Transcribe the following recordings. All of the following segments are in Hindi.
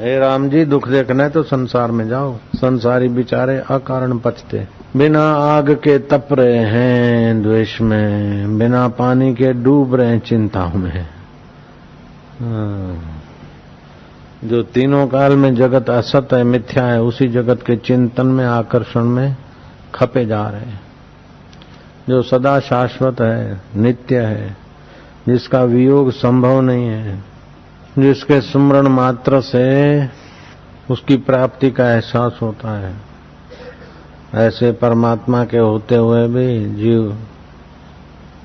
हे राम जी, दुख देखना है तो संसार में जाओ। संसारी बेचारे अकारण पचते, बिना आग के तप रहे हैं द्वेष में, बिना पानी के डूब रहे हैं चिंताओं में। जो तीनों काल में जगत असत है, मिथ्या है, उसी जगत के चिंतन में, आकर्षण में खपे जा रहे हैं। जो सदा शाश्वत है, नित्य है, जिसका वियोग संभव नहीं है, जिसके सुमरण मात्र से उसकी प्राप्ति का एहसास होता है, ऐसे परमात्मा के होते हुए भी जीव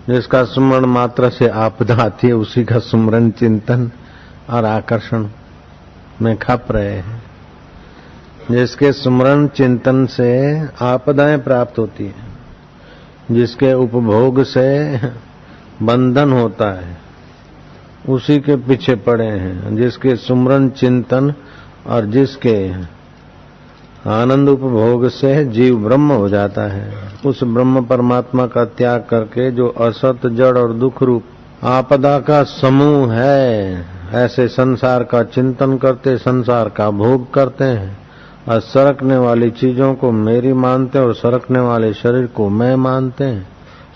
जिसका सुमरण मात्र से आपदा आती है, उसी का सुमरण चिंतन और आकर्षण में खप रहे हैं। जिसके सुमरण चिंतन से आपदाएं प्राप्त होती है, जिसके उपभोग से बंधन होता है, उसी के पीछे पड़े हैं। जिसके सुमरण चिंतन और जिसके आनंद उपभोग से जीव ब्रह्म हो जाता है, उस ब्रह्म परमात्मा का त्याग करके जो असत जड़ और दुख रूप आपदा का समूह है, ऐसे संसार का चिंतन करते, संसार का भोग करते हैं और सरकने वाली चीजों को मेरी मानते हैं और सरकने वाले शरीर को मैं मानते हैं,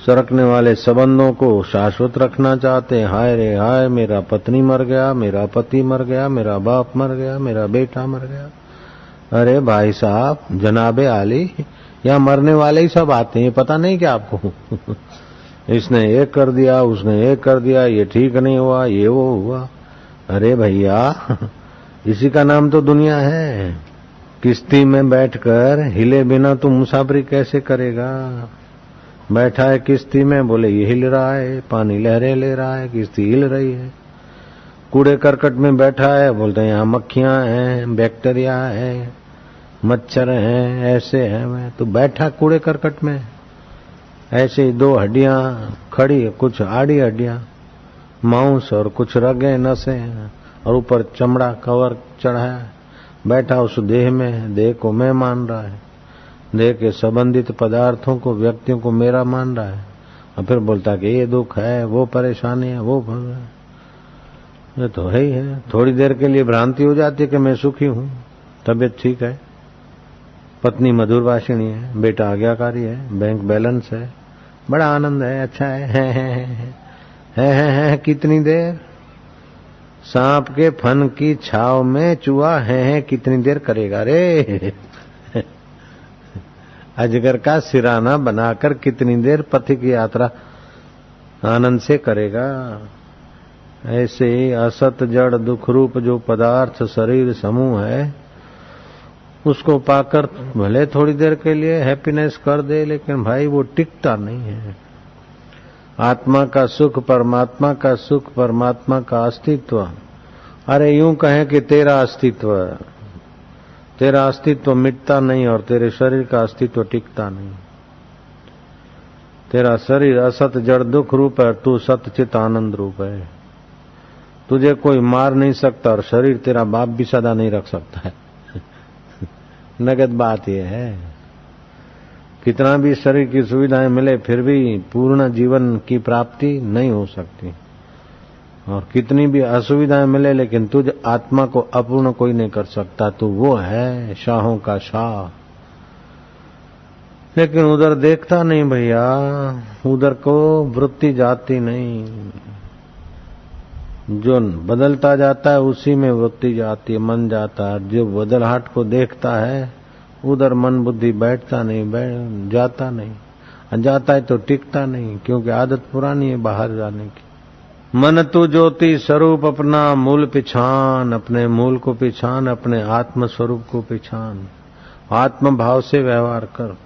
सरकने वाले संबंधों को शाश्वत रखना चाहते हैं। हाय रे हाय, मेरा पत्नी मर गया, मेरा पति मर गया, मेरा बाप मर गया, मेरा बेटा मर गया। अरे भाई साहब, जनाबे आली, यहाँ मरने वाले ही सब आते हैं, पता नहीं क्या आपको? इसने ये कर दिया, उसने ये कर दिया, ये ठीक नहीं हुआ, ये वो हुआ। अरे भैया, इसी का नाम तो दुनिया है। किश्ती में बैठकर हिले बिना तू मुसाफरी कैसे करेगा? बैठा है किश्ती में, बोले ये हिल रहा है, पानी लहरें ले रहा है, किश्ती हिल रही है। कूड़े करकट में बैठा है, बोलते हैं यहाँ मक्खियां हैं, बैक्टीरिया है, मच्छर हैं, ऐसे हैं। मैं तो बैठा कूड़े करकट में, ऐसे ही दो हड्डियां खड़ी, कुछ आड़ी हड्डियां, मांस और कुछ रगें नसें, और ऊपर चमड़ा कवर चढ़ा है। बैठा उस देह में, देह को मैं मान रहा है, देह के संबंधित पदार्थों को, व्यक्तियों को मेरा मान रहा है, और फिर बोलता कि ये दुख है, वो परेशानी है, वो ये तो है ही है। थोड़ी देर के लिए भ्रांति हो जाती है कि मैं सुखी हूं, तबीयत ठीक है, पत्नी मधुर भाषिणी है, बेटा आज्ञाकारी है, बैंक बैलेंस है, बड़ा आनंद है, अच्छा है। कितनी देर? सांप के फन की छाव में चूहा है कितनी देर करेगा रे? अजगर का सिराना बनाकर कितनी देर पथ की यात्रा आनंद से करेगा? ऐसे ही असत जड़ दुख रूप जो पदार्थ शरीर समूह है, उसको पाकर भले थोड़ी देर के लिए हैप्पीनेस कर दे, लेकिन भाई वो टिकता नहीं है। आत्मा का सुख, परमात्मा का सुख, परमात्मा का अस्तित्व, अरे यूं कहें कि तेरा अस्तित्व मिटता नहीं और तेरे शरीर का अस्तित्व टिकता नहीं। तेरा शरीर असत जड़ दुख रूप है, तू सत चित आनंद रूप है। तुझे कोई मार नहीं सकता और शरीर तेरा बाप भी सदा नहीं रख सकता है। नगद बात यह है, कितना भी शरीर की सुविधाएं मिले फिर भी पूर्ण जीवन की प्राप्ति नहीं हो सकती, और कितनी भी असुविधाएं मिले लेकिन तुझ आत्मा को अपूर्ण कोई नहीं कर सकता। तू वो है शाहों का शाह, लेकिन उधर देखता नहीं भैया, उधर को वृत्ति जाती नहीं। जो बदलता जाता है उसी में वृत्ति जाती है, मन जाता है। जो बदलहट को देखता है उधर मन बुद्धि बैठता नहीं, जाता नहीं, जाता है तो टिकता नहीं, क्योंकि आदत पुरानी है बाहर जाने की। मन तू ज्योति स्वरूप अपना मूल पिछान, अपने मूल को पिछान, अपने आत्म स्वरूप को पिछान, आत्म भाव से व्यवहार कर।